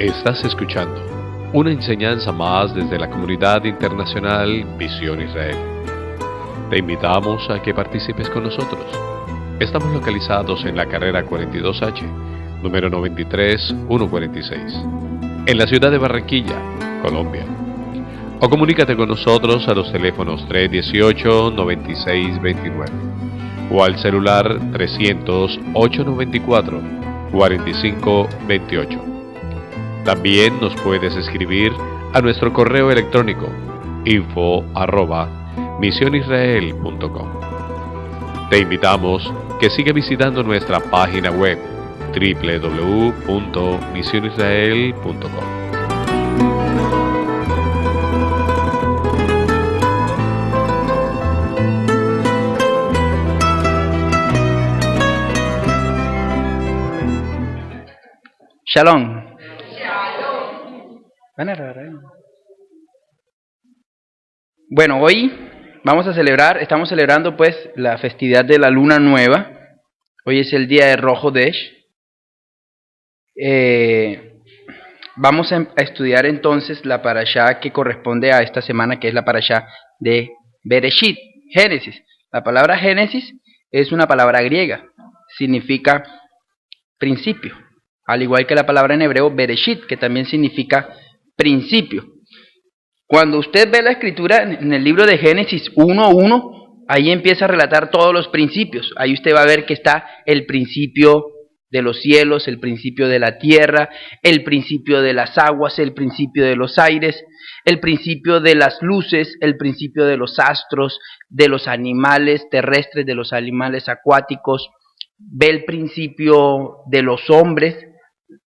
Estás escuchando una enseñanza más desde la comunidad internacional Visión Israel. Te invitamos a que participes con nosotros. Estamos localizados en la carrera 42H, número 93146, en la ciudad de Barranquilla, Colombia. O comunícate con nosotros a los teléfonos 318-9629 o al celular 300-894-4528. También nos puedes escribir a nuestro correo electrónico info@misionisrael.com. Te invitamos que siga visitando nuestra página web www.misionisrael.com. Shalom. Bueno, hoy estamos celebrando pues la festividad de la luna nueva. Hoy es el día de Rosh Hodesh. Vamos a estudiar entonces la parashá que corresponde a esta semana, que es la parashá de Bereshit, Génesis. La palabra Génesis es una palabra griega, significa principio. Al igual que la palabra en hebreo Bereshit, que también significa principio. Cuando usted ve la escritura en el libro de Génesis 1:1, ahí empieza a relatar todos los principios. Ahí usted va a ver que está el principio de los cielos, el principio de la tierra, el principio de las aguas, el principio de los aires, el principio de las luces, el principio de los astros, de los animales terrestres, de los animales acuáticos. Ve el principio de los hombres,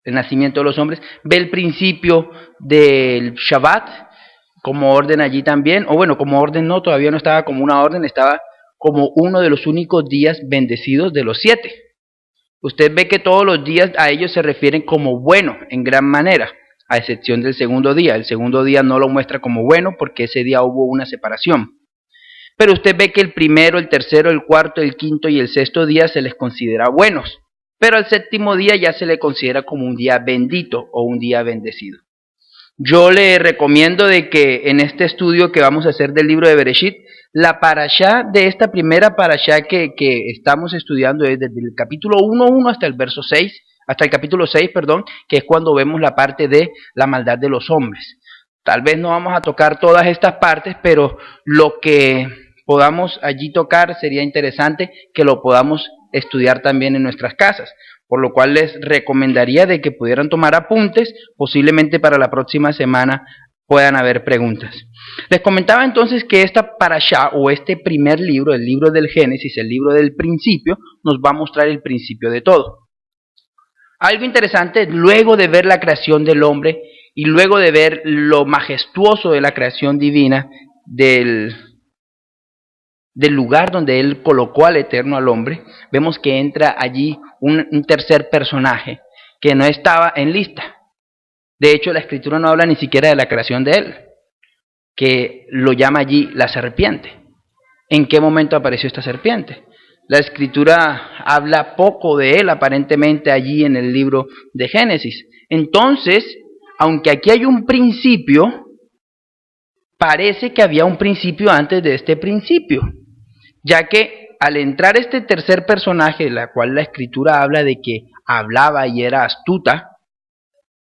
el nacimiento de los hombres, ve el principio del Shabbat como orden allí también, o bueno, como orden no, todavía no estaba como una orden, estaba como uno de los únicos días bendecidos de los 7. Usted ve que todos los días a ellos se refieren como bueno en gran manera, a excepción del segundo día. El segundo día no lo muestra como bueno porque ese día hubo una separación. Pero usted ve que el primero, el tercero, el cuarto, el quinto y el sexto día se les considera buenos. Pero al séptimo día ya se le considera como un día bendito o un día bendecido. Yo le recomiendo de que en este estudio que vamos a hacer del libro de Bereshit, la parashá de esta primera parashá que estamos estudiando es desde el capítulo 1:1 hasta el verso 6, hasta el capítulo 6, que es cuando vemos la parte de la maldad de los hombres. Tal vez no vamos a tocar todas estas partes, pero lo que podamos allí tocar sería interesante que lo podamos estudiar también en nuestras casas, por lo cual les recomendaría de que pudieran tomar apuntes, posiblemente para la próxima semana puedan haber preguntas. Les comentaba entonces que esta parashá o este primer libro, el libro del Génesis, el libro del principio, nos va a mostrar el principio de todo. Algo interesante, luego de ver la creación del hombre y luego de ver lo majestuoso de la creación divina del lugar donde Él colocó al Eterno al hombre, vemos que entra allí un tercer personaje que no estaba en lista. De hecho, la Escritura no habla ni siquiera de la creación de Él, que lo llama allí la serpiente. ¿En qué momento apareció esta serpiente? La Escritura habla poco de Él aparentemente allí en el libro de Génesis. Entonces, aunque aquí hay un principio, parece que había un principio antes de este principio, ya que al entrar este tercer personaje, de la cual la Escritura habla de que hablaba y era astuta,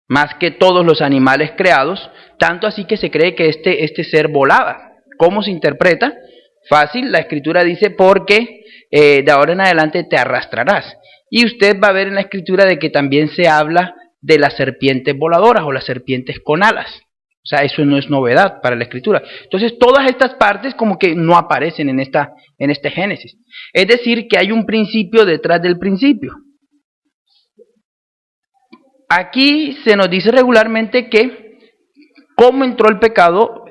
más que todos los animales creados, tanto así que se cree que este ser volaba. ¿Cómo se interpreta? Fácil, la Escritura dice, porque de ahora en adelante te arrastrarás. Y usted va a ver en la Escritura de que también se habla de las serpientes voladoras o las serpientes con alas. O sea, eso no es novedad para la Escritura. Entonces, todas estas partes como que no aparecen en este Génesis. Es decir, que hay un principio detrás del principio. Aquí se nos dice regularmente que cómo entró el pecado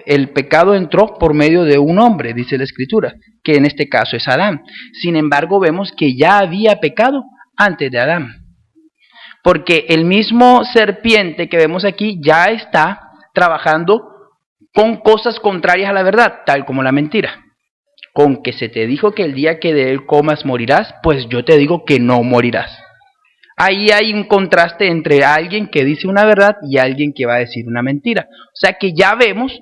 entró por medio de un hombre, dice la Escritura, que en este caso es Adán. Sin embargo, vemos que ya había pecado antes de Adán. Porque el mismo serpiente que vemos aquí ya está trabajando con cosas contrarias a la verdad, tal como la mentira. Con que se te dijo que el día que de él comas morirás, pues yo te digo que no morirás. Ahí hay un contraste entre alguien que dice una verdad y alguien que va a decir una mentira. O sea que ya vemos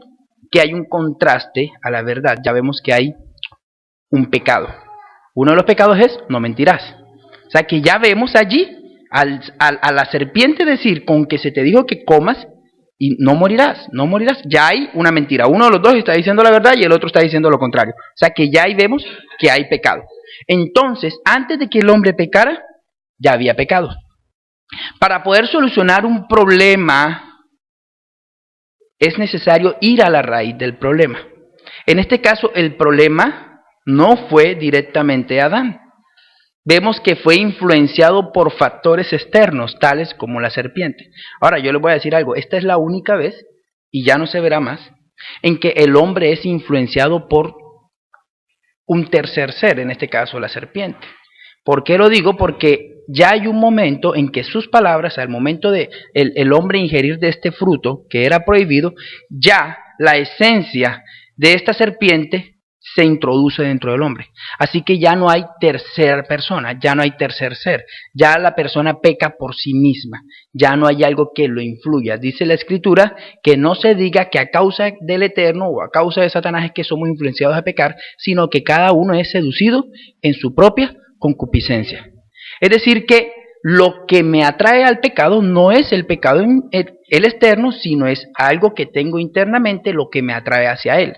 que hay un contraste a la verdad, ya vemos que hay un pecado. Uno de los pecados es no mentirás. O sea que ya vemos allí a la serpiente decir con que se te dijo que comas y no morirás, no morirás. Ya hay una mentira. Uno de los dos está diciendo la verdad y el otro está diciendo lo contrario. O sea que ya ahí vemos que hay pecado. Entonces, antes de que el hombre pecara, ya había pecado. Para poder solucionar un problema, es necesario ir a la raíz del problema. En este caso, el problema no fue directamente Adán. Vemos que fue influenciado por factores externos, tales como la serpiente. Ahora, yo les voy a decir algo. Esta es la única vez, y ya no se verá más, en que el hombre es influenciado por un tercer ser, en este caso la serpiente. ¿Por qué lo digo? Porque ya hay un momento en que sus palabras, al momento de el hombre ingerir de este fruto que era prohibido, ya la esencia de esta serpiente se introduce dentro del hombre. Así que ya no hay tercera persona, ya no hay tercer ser, ya la persona peca por sí misma, ya no hay algo que lo influya. Dice la Escritura que no se diga que a causa del Eterno o a causa de Satanás es que somos influenciados a pecar, sino que cada uno es seducido en su propia concupiscencia. Es decir que lo que me atrae al pecado no es el pecado el externo, sino es algo que tengo internamente lo que me atrae hacia él,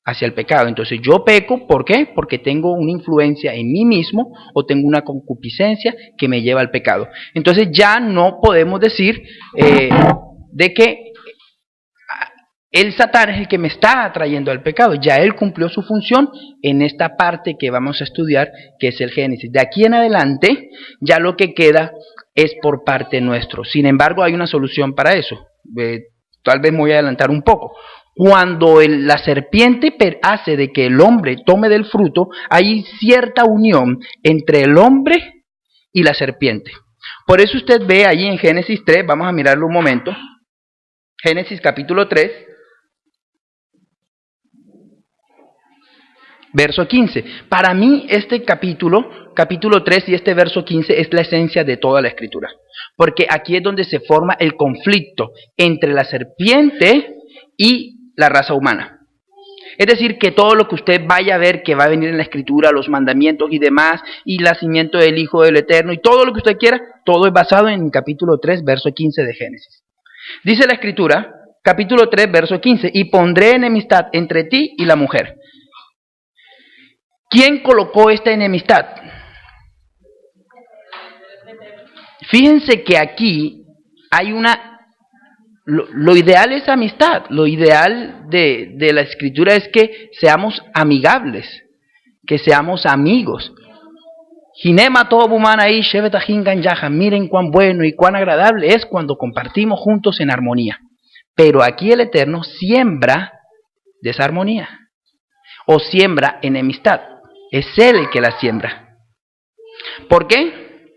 hacia el pecado. Entonces yo peco, ¿por qué? Porque tengo una influencia en mí mismo o tengo una concupiscencia que me lleva al pecado. Entonces ya no podemos decir de que el Satán es el que me está atrayendo al pecado. Ya él cumplió su función en esta parte que vamos a estudiar, que es el Génesis. De aquí en adelante, ya lo que queda es por parte nuestro. Sin embargo, hay una solución para eso. Tal vez me voy a adelantar un poco. Cuando la serpiente hace de que el hombre tome del fruto, hay cierta unión entre el hombre y la serpiente. Por eso usted ve allí en Génesis 3, vamos a mirarlo un momento. Génesis capítulo 3. Verso 15. Para mí este capítulo 3 y este verso 15 es la esencia de toda la Escritura. Porque aquí es donde se forma el conflicto entre la serpiente y la raza humana. Es decir, que todo lo que usted vaya a ver que va a venir en la Escritura, los mandamientos y demás, y el nacimiento del Hijo del Eterno, y todo lo que usted quiera, todo es basado en el capítulo 3, verso 15 de Génesis. Dice la Escritura, capítulo 3, verso 15, y pondré enemistad entre ti y la mujer. ¿Quién colocó esta enemistad? Fíjense que aquí hay lo ideal es amistad, lo ideal de la Escritura es que seamos amigables, que seamos amigos. Ginema todo bumana y miren cuán bueno y cuán agradable es cuando compartimos juntos en armonía. Pero aquí el Eterno siembra desarmonía o siembra enemistad. Es Él el que la siembra. ¿Por qué?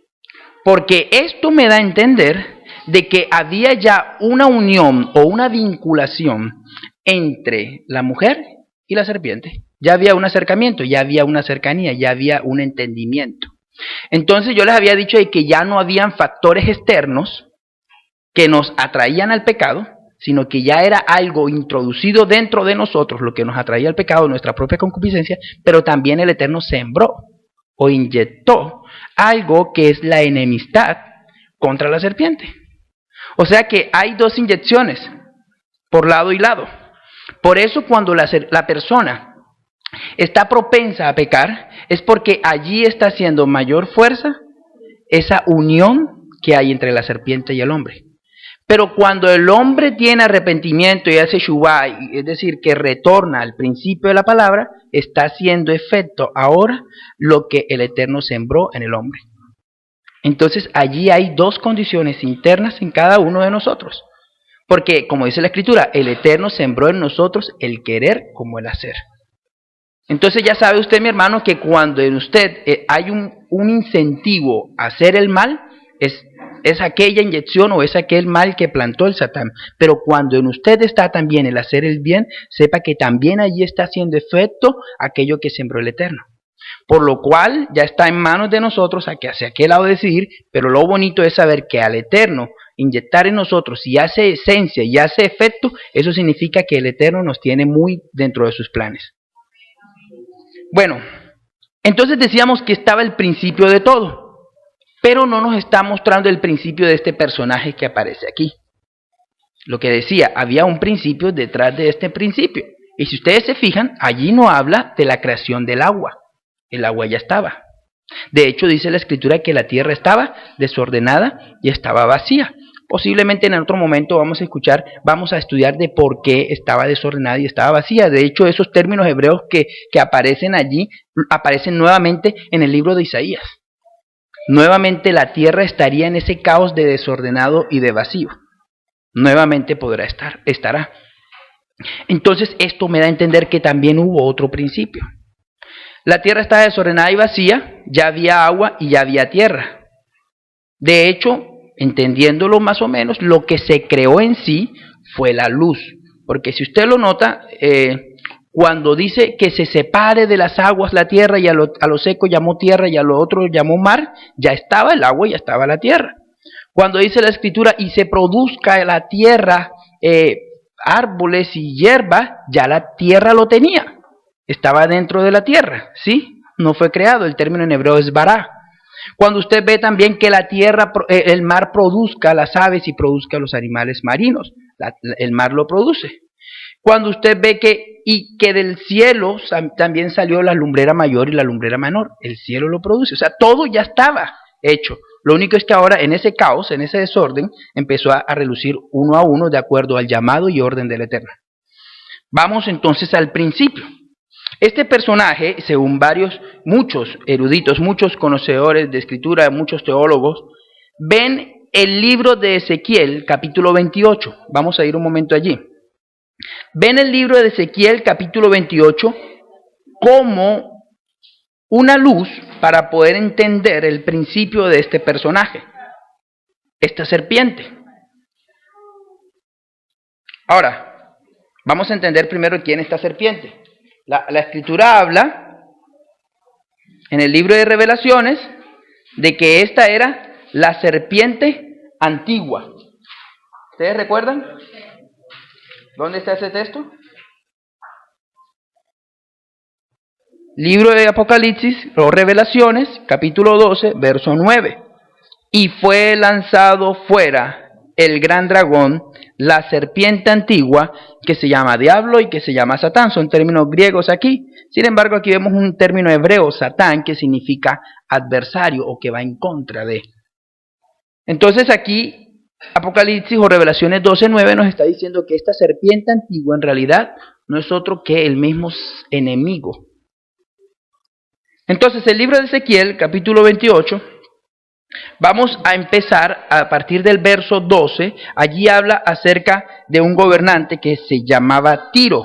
Porque esto me da a entender de que había ya una unión o una vinculación entre la mujer y la serpiente. Ya había un acercamiento, ya había una cercanía, ya había un entendimiento. Entonces yo les había dicho de que ya no habían factores externos que nos atraían al pecado, sino que ya era algo introducido dentro de nosotros, lo que nos atraía al pecado, nuestra propia concupiscencia, pero también el Eterno sembró o inyectó algo que es la enemistad contra la serpiente. O sea que hay dos inyecciones, por lado y lado. Por eso cuando la persona está propensa a pecar, es porque allí está haciendo mayor fuerza esa unión que hay entre la serpiente y el hombre. Pero cuando el hombre tiene arrepentimiento y hace shuvá, es decir, que retorna al principio de la palabra, está haciendo efecto ahora lo que el Eterno sembró en el hombre. Entonces allí hay dos condiciones internas en cada uno de nosotros. Porque, como dice la Escritura, el Eterno sembró en nosotros el querer como el hacer. Entonces ya sabe usted, mi hermano, que cuando en usted hay un incentivo a hacer el mal, es aquella inyección o es aquel mal que plantó el Satán. Pero cuando en usted está también el hacer el bien, sepa que también allí está haciendo efecto aquello que sembró el Eterno. Por lo cual ya está en manos de nosotros hacia qué lado decidir, pero lo bonito es saber que al Eterno inyectar en nosotros y hace esencia y hace efecto, eso significa que el Eterno nos tiene muy dentro de sus planes. Bueno, entonces decíamos que estaba el principio de todo, pero no nos está mostrando el principio de este personaje que aparece aquí. Lo que decía, había un principio detrás de este principio. Y si ustedes se fijan, allí no habla de la creación del agua. El agua ya estaba. De hecho, dice la Escritura que la tierra estaba desordenada y estaba vacía. Posiblemente en otro momento vamos a estudiar de por qué estaba desordenada y estaba vacía. De hecho, esos términos hebreos que aparecen allí, aparecen nuevamente en el libro de Isaías. Nuevamente la tierra estaría en ese caos de desordenado y de vacío. Nuevamente estará. Entonces esto me da a entender que también hubo otro principio. La tierra estaba desordenada y vacía, ya había agua y ya había tierra. De hecho, entendiéndolo más o menos, lo que se creó en sí fue la luz. Porque si usted lo nota, cuando dice que se separe de las aguas la tierra y a lo seco llamó tierra y a lo otro llamó mar, ya estaba el agua y ya estaba la tierra. Cuando dice la Escritura y se produzca la tierra árboles y hierba, ya la tierra lo tenía. Estaba dentro de la tierra, ¿sí? No fue creado, el término en hebreo es bará. Cuando usted ve también que la tierra, el mar produzca las aves y produzca los animales marinos, el mar lo produce. Cuando usted ve que del cielo también salió la lumbrera mayor y la lumbrera menor, el cielo lo produce, o sea, todo ya estaba hecho. Lo único es que ahora en ese caos, en ese desorden, empezó a relucir uno a uno de acuerdo al llamado y orden del Eterno. Vamos entonces al principio. Este personaje, según muchos eruditos, muchos conocedores de escritura, muchos teólogos, ven el libro de Ezequiel, capítulo 28. Vamos a ir un momento allí. Ven el libro de Ezequiel, capítulo 28, como una luz para poder entender el principio de este personaje, esta serpiente. Ahora, vamos a entender primero quién es esta serpiente. La Escritura habla en el libro de Revelaciones de que esta era la serpiente antigua. ¿Ustedes recuerdan? ¿Dónde está ese texto? Libro de Apocalipsis o Revelaciones, capítulo 12, verso 9. Y fue lanzado fuera el gran dragón, la serpiente antigua, que se llama Diablo y que se llama Satán. Son términos griegos aquí. Sin embargo, aquí vemos un término hebreo, Satán, que significa adversario o que va en contra de. Entonces aquí, Apocalipsis o Revelaciones 12:9 nos está diciendo que esta serpiente antigua en realidad no es otro que el mismo enemigo. Entonces el libro de Ezequiel, capítulo 28, vamos a empezar a partir del verso 12. Allí habla acerca de un gobernante que se llamaba Tiro.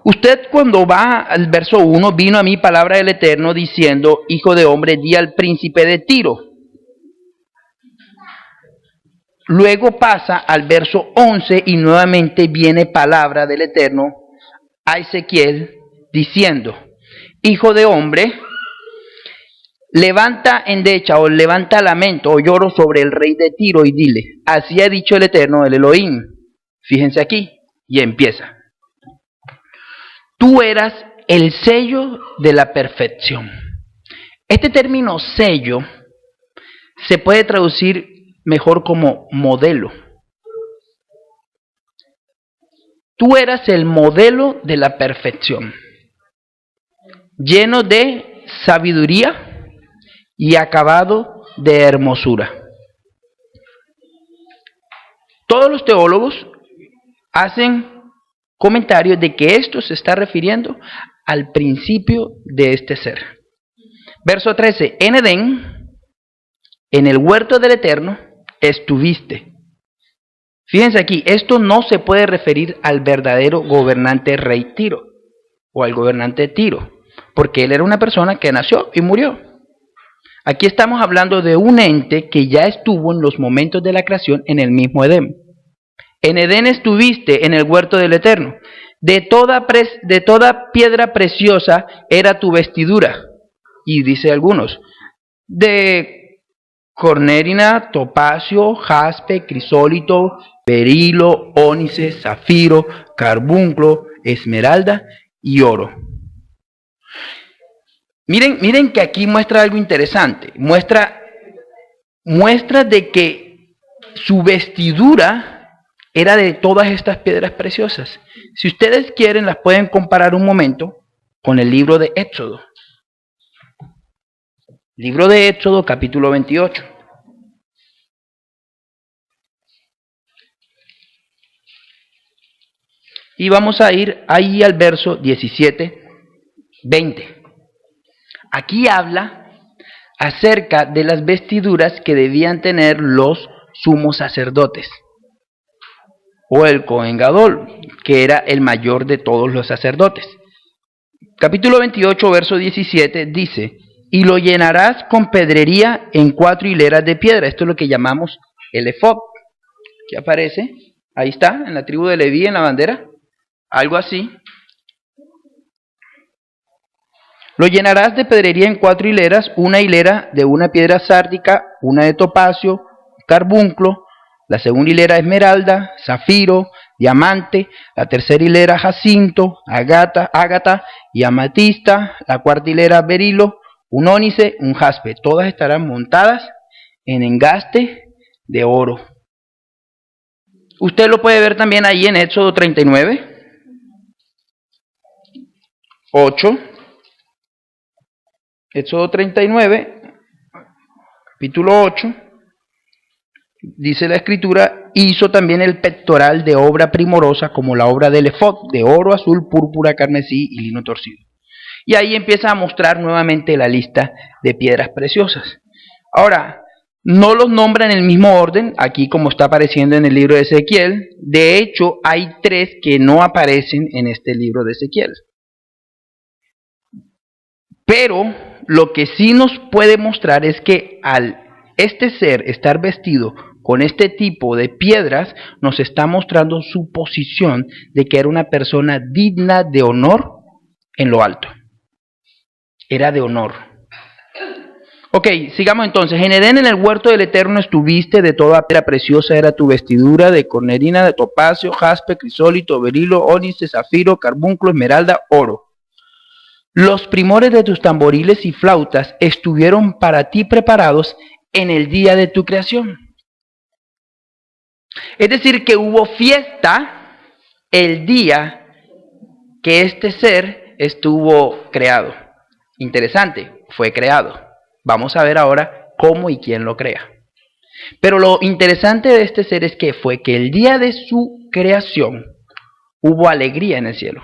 Usted cuando va al verso 1, vino a mí palabra del Eterno diciendo, hijo de hombre, di al príncipe de Tiro. Luego pasa al verso 11 y nuevamente viene palabra del Eterno a Ezequiel diciendo, hijo de hombre, levanta endecha o levanta lamento o lloro sobre el rey de Tiro y dile, así ha dicho el Eterno, el Elohim. Fíjense aquí, y empieza. Tú eras el sello de la perfección. Este término sello se puede traducir mejor como modelo. Tú eras el modelo de la perfección, lleno de sabiduría y acabado de hermosura. Todos los teólogos hacen comentarios de que esto se está refiriendo al principio de este ser. Verso 13, en Edén, en el huerto del Eterno, estuviste. Fíjense aquí, esto no se puede referir al verdadero gobernante rey Tiro, o al gobernante Tiro, porque él era una persona que nació y murió. Aquí estamos hablando de un ente que ya estuvo en los momentos de la creación en el mismo Edén. En Edén estuviste en el huerto del Eterno. de toda piedra preciosa era tu vestidura. Y dice algunos, de cornérina, topacio, jaspe, crisólito, berilo, ónice, zafiro, carbunclo, esmeralda y oro. Miren que aquí muestra algo interesante. Muestra de que su vestidura era de todas estas piedras preciosas. Si ustedes quieren, las pueden comparar un momento con el libro de Éxodo. Libro de Éxodo, capítulo 28. Y vamos a ir ahí al verso 17, 20. Aquí habla acerca de las vestiduras que debían tener los sumos sacerdotes, o el Cohen Gadol, que era el mayor de todos los sacerdotes. Capítulo 28, verso 17 dice, y lo llenarás con pedrería en 4 hileras de piedra. Esto es lo que llamamos el efod, que aparece, ahí está, en la tribu de Leví, en la bandera, algo así. Lo llenarás de pedrería en 4 hileras, una hilera de una piedra sárdica, una de topacio, carbunclo, la segunda hilera esmeralda, zafiro, diamante, la tercera hilera jacinto, ágata y amatista, la cuarta hilera berilo, un ónice, un jaspe. Todas estarán montadas en engaste de oro. Usted lo puede ver también ahí en Éxodo 39, 8. Éxodo 39, capítulo 8, dice la escritura, hizo también el pectoral de obra primorosa como la obra del efod, de oro, azul, púrpura, carmesí y lino torcido. Y ahí empieza a mostrar nuevamente la lista de piedras preciosas. Ahora, no los nombra en el mismo orden, aquí como está apareciendo en el libro de Ezequiel. De hecho, hay 3 que no aparecen en este libro de Ezequiel. Pero lo que sí nos puede mostrar es que al este ser estar vestido con este tipo de piedras, nos está mostrando su posición de que era una persona digna de honor en lo alto. Era de honor. Ok, sigamos entonces. En Edén, en el huerto del Eterno, estuviste, de toda piedra preciosa era tu vestidura, de cornerina, de topacio, jaspe, crisólito, berilo, ónice, zafiro, carbunclo, esmeralda, oro. Los primores de tus tamboriles y flautas estuvieron para ti preparados en el día de tu creación. Es decir, que hubo fiesta el día que este ser estuvo creado. Interesante, fue creado. Vamos a ver ahora cómo y quién lo crea. Pero lo interesante de este ser es que fue que el día de su creación hubo alegría en el cielo.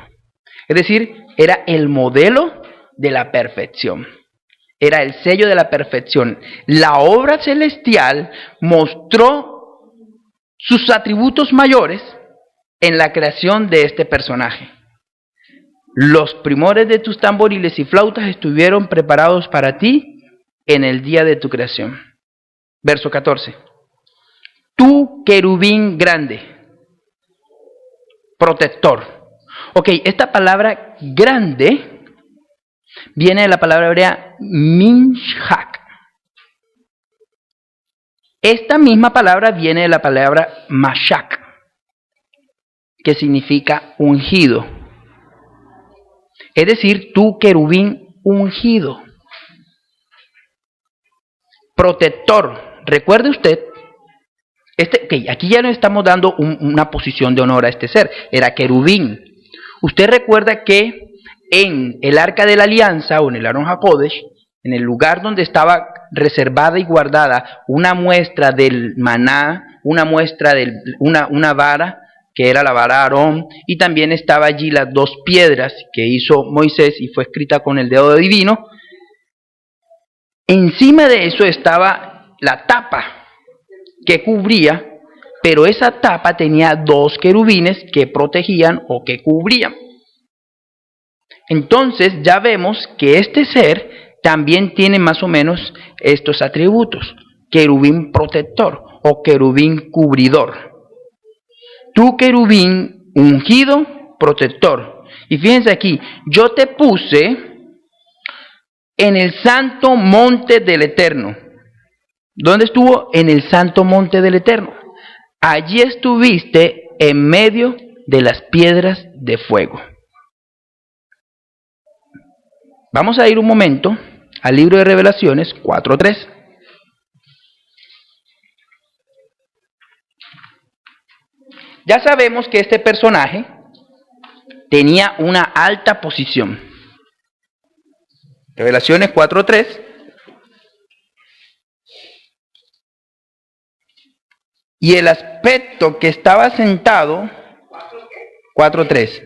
Es decir, era el modelo de la perfección. Era el sello de la perfección. La obra celestial mostró sus atributos mayores en la creación de este personaje. Los primores de tus tamboriles y flautas estuvieron preparados para ti en el día de tu creación. Verso 14. Tú, querubín grande, protector. Ok, esta palabra grande viene de la palabra hebrea minshak. Esta misma palabra viene de la palabra mashak, que significa ungido. Es decir, tú, querubín ungido. Protector. Recuerde usted, aquí ya no estamos dando una posición de honor a este ser. Era querubín. Usted recuerda que en el Arca de la Alianza, o en el Aron HaKodesh, en el lugar donde estaba reservada y guardada una muestra del maná, una vara, que era la vara de Aarón, y también estaba allí las 2 piedras que hizo Moisés y fue escrita con el dedo divino. Encima de eso estaba la tapa que cubría, pero esa tapa tenía 2 querubines que protegían o que cubrían. Entonces ya vemos que este ser también tiene más o menos estos atributos: querubín protector o querubín cubridor. Tú, querubín ungido, protector. Y fíjense aquí, yo te puse en el santo monte del Eterno. ¿Dónde estuvo? En el santo monte del Eterno. Allí estuviste en medio de las piedras de fuego. Vamos a ir un momento al libro de Revelaciones 4:3. Ya sabemos que este personaje tenía una alta posición. Revelaciones 4:3. Y el aspecto que estaba sentado, 4:3.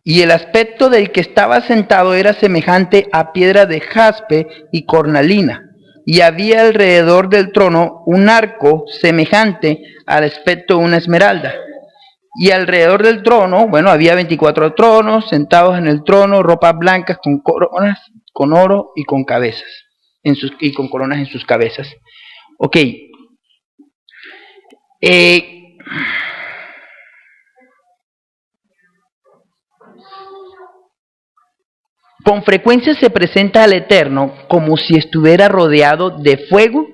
Y el aspecto del que estaba sentado era semejante a piedra de jaspe y cornalina. Y había alrededor del trono un arco semejante al aspecto de una esmeralda. Y alrededor del trono, había 24 tronos, sentados en el trono, ropas blancas con coronas, con oro y con cabezas, y con coronas en sus cabezas. Ok. Con frecuencia se presenta al Eterno como si estuviera rodeado de fuego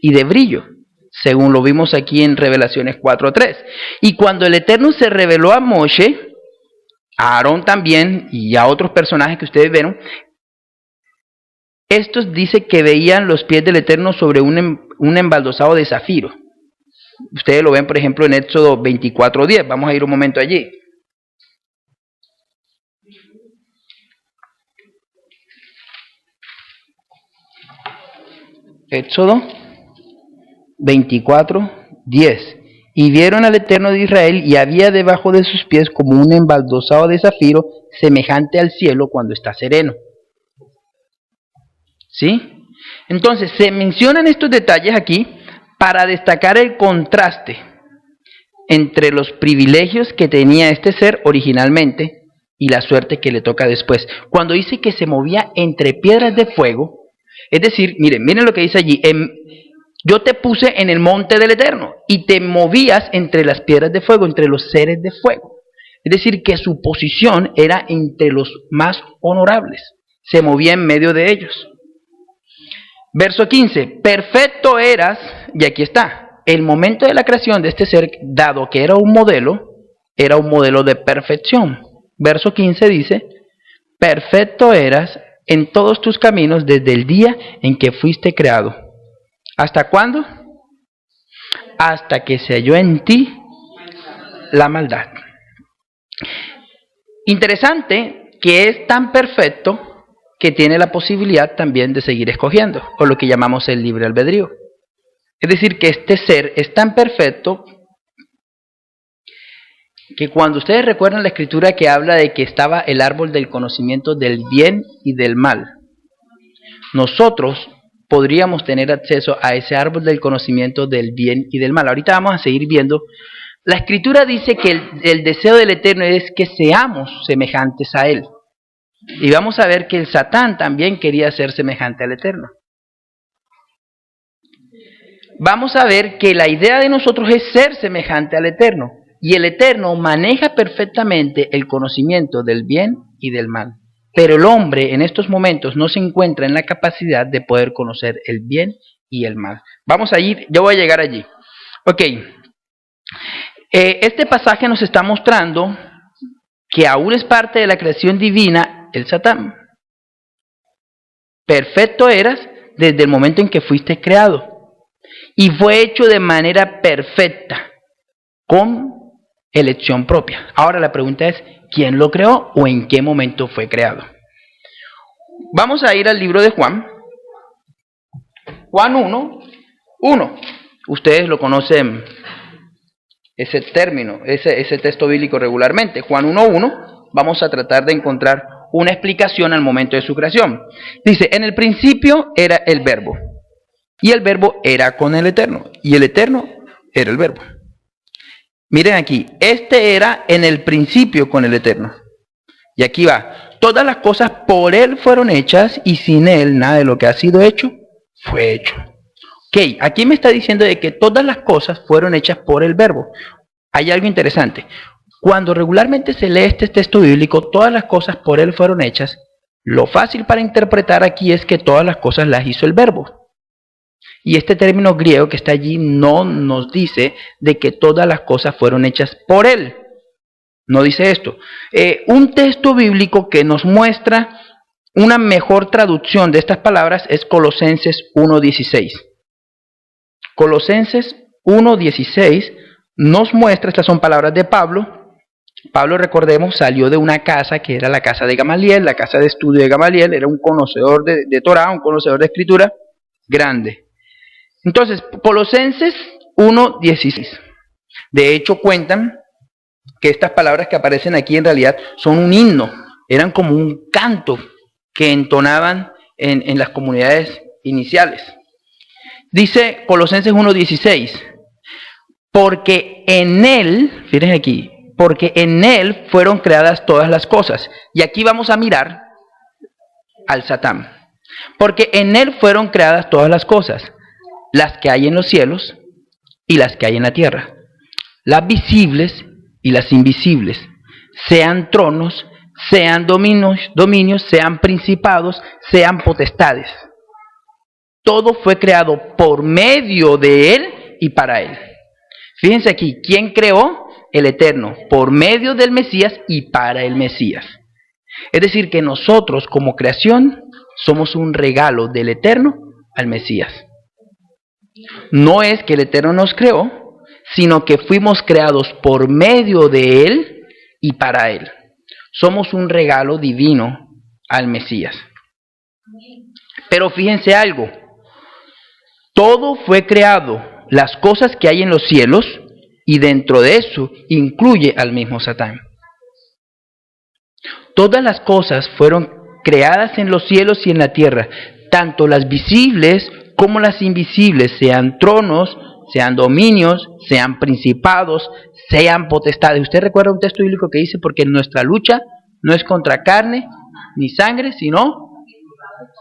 y de brillo, según lo vimos aquí en Revelaciones 4:3. Y cuando el Eterno se reveló a Moshe, a Aarón también y a otros personajes que ustedes vieron, estos dice que veían los pies del Eterno sobre un embaldosado de zafiro. Ustedes lo ven, por ejemplo, en Éxodo 24:10. Vamos a ir un momento allí. Éxodo 24:10. Y vieron al Eterno de Israel, y había debajo de sus pies como un embaldosado de zafiro, semejante al cielo cuando está sereno. ¿Sí? Entonces, se mencionan estos detalles aquí para destacar el contraste entre los privilegios que tenía este ser originalmente y la suerte que le toca después. Cuando dice que se movía entre piedras de fuego, es decir, miren lo que dice allí, yo te puse en el monte del Eterno y te movías entre las piedras de fuego, entre los seres de fuego. Es decir, que su posición era entre los más honorables, se movía en medio de ellos. Verso 15, perfecto eras, y aquí está, el momento de la creación de este ser, dado que era un modelo de perfección. Verso 15 dice, perfecto eras en todos tus caminos desde el día en que fuiste creado. ¿Hasta cuándo? Hasta que se halló en ti la maldad. Interesante que es tan perfecto que tiene la posibilidad también de seguir escogiendo, o lo que llamamos el libre albedrío. Es decir, que este ser es tan perfecto que cuando ustedes recuerdan la escritura que habla de que estaba el árbol del conocimiento del bien y del mal, nosotros podríamos tener acceso a ese árbol del conocimiento del bien y del mal. Ahorita vamos a seguir viendo. La escritura dice que el deseo del Eterno es que seamos semejantes a Él. Y vamos a ver que el Satán también quería ser semejante al Eterno. Vamos a ver que la idea de nosotros es ser semejante al Eterno. Y el Eterno maneja perfectamente el conocimiento del bien y del mal. Pero el hombre en estos momentos no se encuentra en la capacidad de poder conocer el bien y el mal. Vamos a ir, yo voy a llegar allí. Ok. Este pasaje nos está mostrando que aún es parte de la creación divina el Satán. Perfecto eras desde el momento en que fuiste creado. Y fue hecho de manera perfecta, con elección propia. Ahora la pregunta es, ¿quién lo creó o en qué momento fue creado? Vamos a ir al libro de Juan. Juan 1:1. Ustedes lo conocen, ese término, ese texto bíblico regularmente. Juan 1:1. Vamos a tratar de encontrar una explicación al momento de su creación. Dice, en el principio era el Verbo, y el Verbo era con el Eterno, y el Eterno era el Verbo. Miren aquí, este era en el principio con el Eterno. Y aquí va, todas las cosas por Él fueron hechas, y sin Él nada de lo que ha sido hecho, fue hecho. Ok, aquí me está diciendo de que todas las cosas fueron hechas por el Verbo. Hay algo interesante. Cuando regularmente se lee este texto bíblico, todas las cosas por Él fueron hechas, lo fácil para interpretar aquí es que todas las cosas las hizo el Verbo. Y este término griego que está allí no nos dice de que todas las cosas fueron hechas por Él. No dice esto. Un texto bíblico que nos muestra una mejor traducción de estas palabras es Colosenses 1:16. Colosenses 1:16 nos muestra, estas son palabras de Pablo. Pablo, recordemos, salió de una casa que era la casa de Gamaliel, la casa de estudio de Gamaliel, era un conocedor de Torá, un conocedor de escritura grande. Entonces, Colosenses 1:16. De hecho, cuentan que estas palabras que aparecen aquí en realidad son un himno, eran como un canto que entonaban en las comunidades iniciales. Dice Colosenses 1:16, porque en Él, fíjense aquí, porque en Él fueron creadas todas las cosas. Y aquí vamos a mirar al Satán. Porque en Él fueron creadas todas las cosas, las que hay en los cielos y las que hay en la tierra, las visibles y las invisibles, sean tronos, sean dominios, sean principados, sean potestades. Todo fue creado por medio de Él y para Él. Fíjense aquí, ¿quién creó? El Eterno, por medio del Mesías y para el Mesías. Es decir, que nosotros como creación somos un regalo del Eterno al Mesías. No es que el Eterno nos creó, sino que fuimos creados por medio de Él y para Él. Somos un regalo divino al Mesías. Pero fíjense algo, todo fue creado, las cosas que hay en los cielos, y dentro de eso incluye al mismo Satán. Todas las cosas fueron creadas en los cielos y en la tierra, tanto las visibles como las invisibles, sean tronos, sean dominios, sean principados, sean potestades. Usted recuerda un texto bíblico que dice, porque nuestra lucha no es contra carne ni sangre, sino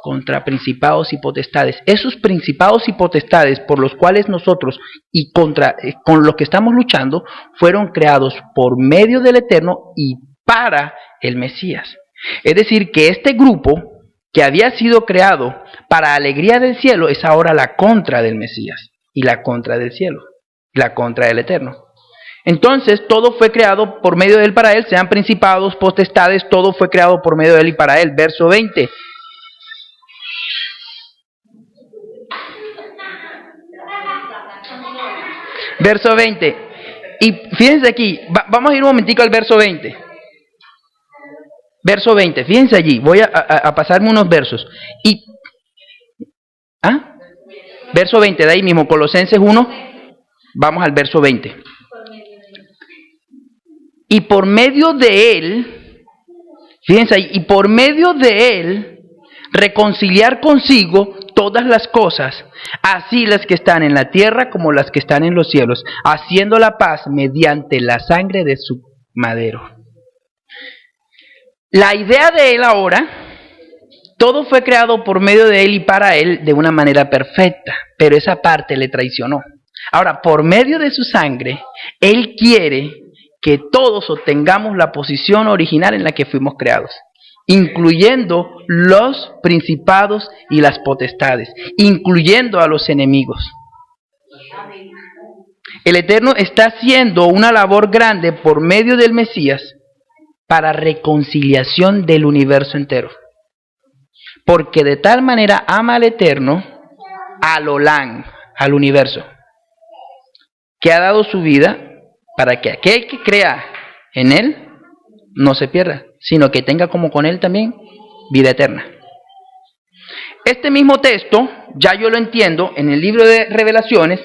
contra principados y potestades. Esos principados y potestades por los cuales nosotros y con los que estamos luchando fueron creados por medio del Eterno y para el Mesías. Es decir, que este grupo que había sido creado para alegría del cielo es ahora la contra del Mesías y la contra del cielo, la contra del Eterno. Entonces todo fue creado por medio de Él para Él, sean principados, potestades, todo fue creado por medio de Él y para Él. Verso 20. Verso 20. Y fíjense aquí, vamos a ir un momentico al verso 20. Verso 20, fíjense allí, voy a pasarme unos versos. Verso 20, de ahí mismo, Colosenses 1, vamos al verso 20. Y por medio de Él, fíjense ahí, y por medio de Él, reconciliar consigo todas las cosas, así las que están en la tierra como las que están en los cielos, haciendo la paz mediante la sangre de su madero. La idea de Él ahora, todo fue creado por medio de Él y para Él de una manera perfecta, pero esa parte le traicionó. Ahora, por medio de su sangre, Él quiere que todos obtengamos la posición original en la que fuimos creados, incluyendo los principados y las potestades, incluyendo a los enemigos. El Eterno está haciendo una labor grande por medio del Mesías para reconciliación del universo entero. Porque de tal manera ama al Eterno, al Olán, al universo, que ha dado su vida para que aquel que crea en Él no se pierda, sino que tenga como con Él también vida eterna. Este mismo texto, ya yo lo entiendo en el libro de Revelaciones,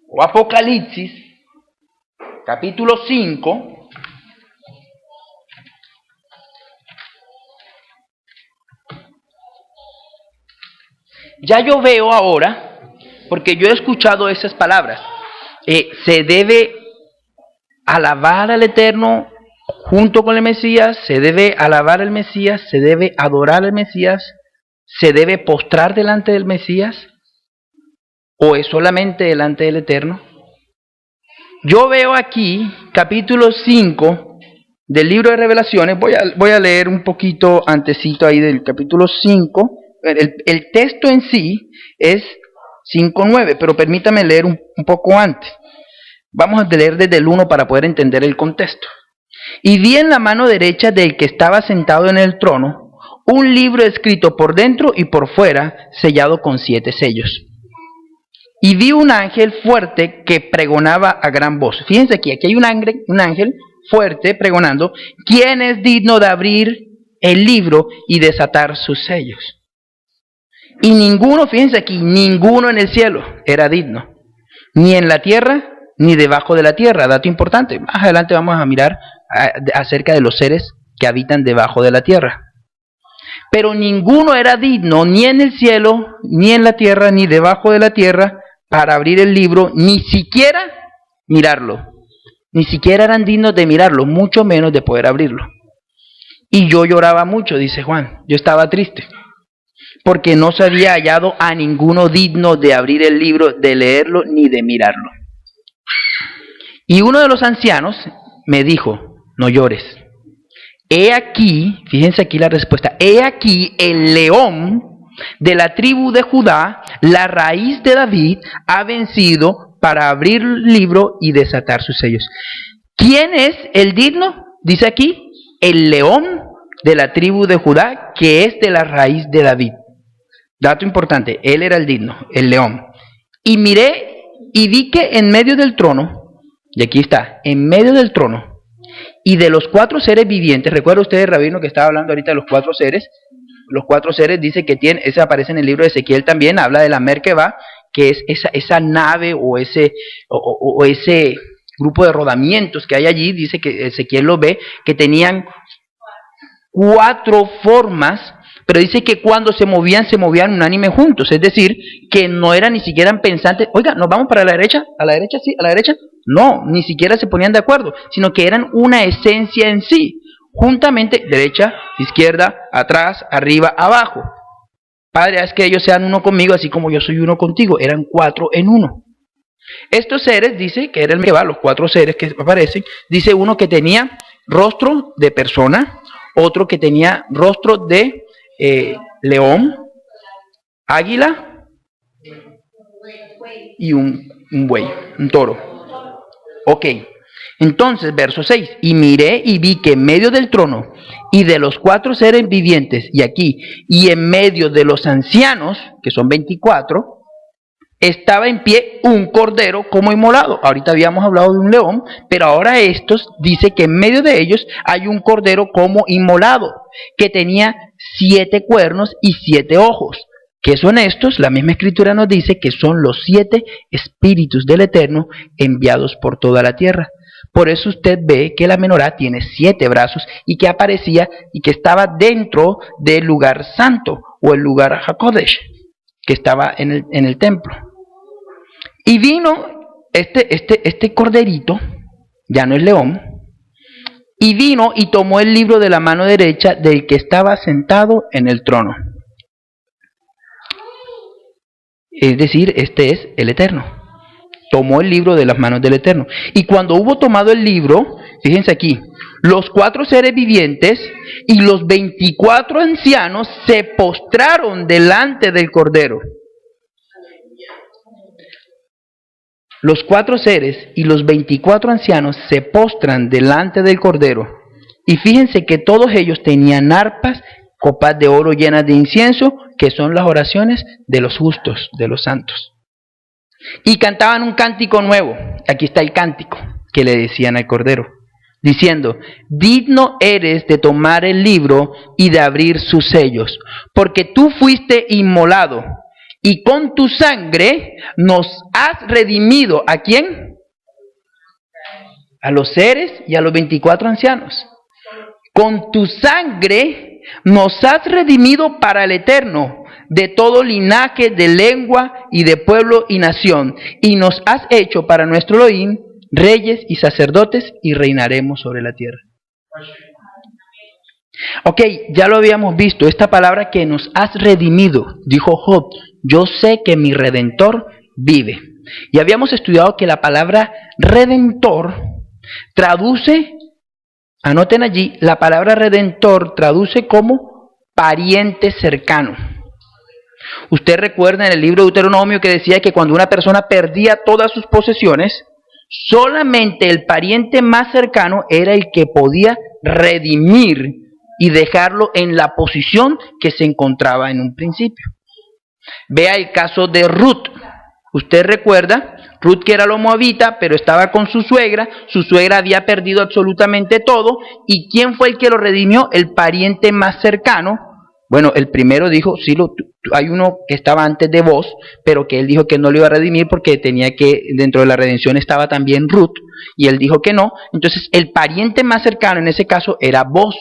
o Apocalipsis, capítulo 5, ya yo veo ahora, porque yo he escuchado esas palabras, se debe alabar al Eterno junto con el Mesías, se debe alabar al Mesías, se debe adorar al Mesías, se debe postrar delante del Mesías, o es solamente delante del Eterno. yo veo aquí, capítulo 5 del libro de Revelaciones, voy a leer un poquito antecito ahí del capítulo 5, el texto en sí es 5:9, pero permítame leer un poco antes. Vamos a leer desde el 1 para poder entender el contexto. Y vi en la mano derecha del que estaba sentado en el trono un libro escrito por dentro y por fuera, sellado con 7 sellos. Y vi un ángel fuerte que pregonaba a gran voz. Fíjense aquí hay un ángel fuerte pregonando: ¿quién es digno de abrir el libro y desatar sus sellos? Y ninguno, fíjense aquí, ninguno en el cielo era digno, ni en la tierra, ni debajo de la tierra. Dato importante, más adelante vamos a mirar acerca de los seres que habitan debajo de la tierra. Pero ninguno era digno, ni en el cielo, ni en la tierra, ni debajo de la tierra, para abrir el libro, ni siquiera mirarlo. Ni siquiera eran dignos de mirarlo, mucho menos de poder abrirlo. Y yo lloraba mucho, dice Juan. Yo estaba triste, porque no se había hallado a ninguno digno de abrir el libro, de leerlo, ni de mirarlo. Y uno de los ancianos me dijo: no llores. He aquí, fíjense aquí la respuesta, he aquí el león de la tribu de Judá, la raíz de David, ha vencido para abrir el libro y desatar sus sellos. ¿Quién es el digno? Dice aquí, el león de la tribu de Judá, que es de la raíz de David. Dato importante, él era el digno, el león. Y miré y vi que en medio del trono, y aquí está, en medio del trono, y de los 4 seres vivientes, recuerda usted, Rabino, que estaba hablando ahorita de los 4 seres, los 4 seres dice que tiene, ese aparece en el libro de Ezequiel también, habla de la Merkebah, que es esa nave o ese grupo de rodamientos que hay allí, dice que Ezequiel lo ve, que tenían 4 formas, pero dice que cuando se movían unánime juntos, es decir, que no eran ni siquiera pensantes. Oiga, ¿nos vamos para la derecha? ¿A la derecha sí? ¿A la derecha? No, ni siquiera se ponían de acuerdo, sino que eran una esencia en sí, juntamente, derecha, izquierda, atrás, arriba, abajo. Padre, haz que ellos sean uno conmigo, así como yo soy uno contigo. Eran 4 en 1. Estos seres, dice que era el que va, los 4 seres que aparecen, dice uno que tenía rostro de persona, otro que tenía rostro de león, águila y un buey, un toro. Ok, entonces verso 6, y miré y vi que en medio del trono y de los 4 seres vivientes, y aquí, y en medio de los ancianos, que son 24, estaba en pie un cordero como inmolado. Ahorita habíamos hablado de un león, pero ahora estos dice que en medio de ellos hay un cordero como inmolado, que tenía 7 cuernos y 7 ojos. ¿Qué son estos? La misma escritura nos dice que son los 7 espíritus del Eterno enviados por toda la tierra. Por eso usted ve que la menorá tiene 7 brazos y que aparecía y que estaba dentro del lugar santo o el lugar HaKodesh, que estaba en el templo. Y vino este corderito, ya no es león, y vino y tomó el libro de la mano derecha del que estaba sentado en el trono. Es decir, este es el Eterno. Tomó el libro de las manos del Eterno. Y cuando hubo tomado el libro, fíjense aquí, los 4 seres vivientes y los 24 ancianos se postraron delante del Cordero. Los 4 seres y los 24 ancianos se postran delante del Cordero. Y fíjense que todos ellos tenían arpas, copas de oro llenas de incienso, que son las oraciones de los justos, de los santos. Y cantaban un cántico nuevo. Aquí está el cántico que le decían al Cordero, diciendo: digno eres de tomar el libro y de abrir sus sellos, porque tú fuiste inmolado, y con tu sangre nos has redimido. ¿A quién? A los seres y a los 24 ancianos. Con tu sangre nos has redimido para el Eterno, de todo linaje, de lengua y de pueblo y nación, y nos has hecho para nuestro Elohim reyes y sacerdotes, y reinaremos sobre la tierra. Ok, ya lo habíamos visto, esta palabra que nos has redimido, dijo Job: yo sé que mi Redentor vive. Y habíamos estudiado que la palabra redentor traduce, anoten allí, la palabra redentor traduce como pariente cercano. Usted recuerda en el libro de Deuteronomio que decía que cuando una persona perdía todas sus posesiones, solamente el pariente más cercano era el que podía redimir y dejarlo en la posición que se encontraba en un principio. Vea el caso de Ruth. Usted recuerda, Ruth, que era lo moabita, pero estaba con su suegra había perdido absolutamente todo, ¿y quién fue el que lo redimió? El pariente más cercano. Bueno, el primero dijo, sí, hay uno que estaba antes de vos, pero que él dijo que no lo iba a redimir porque tenía que, dentro de la redención estaba también Ruth, y él dijo que no. Entonces el pariente más cercano en ese caso era vos,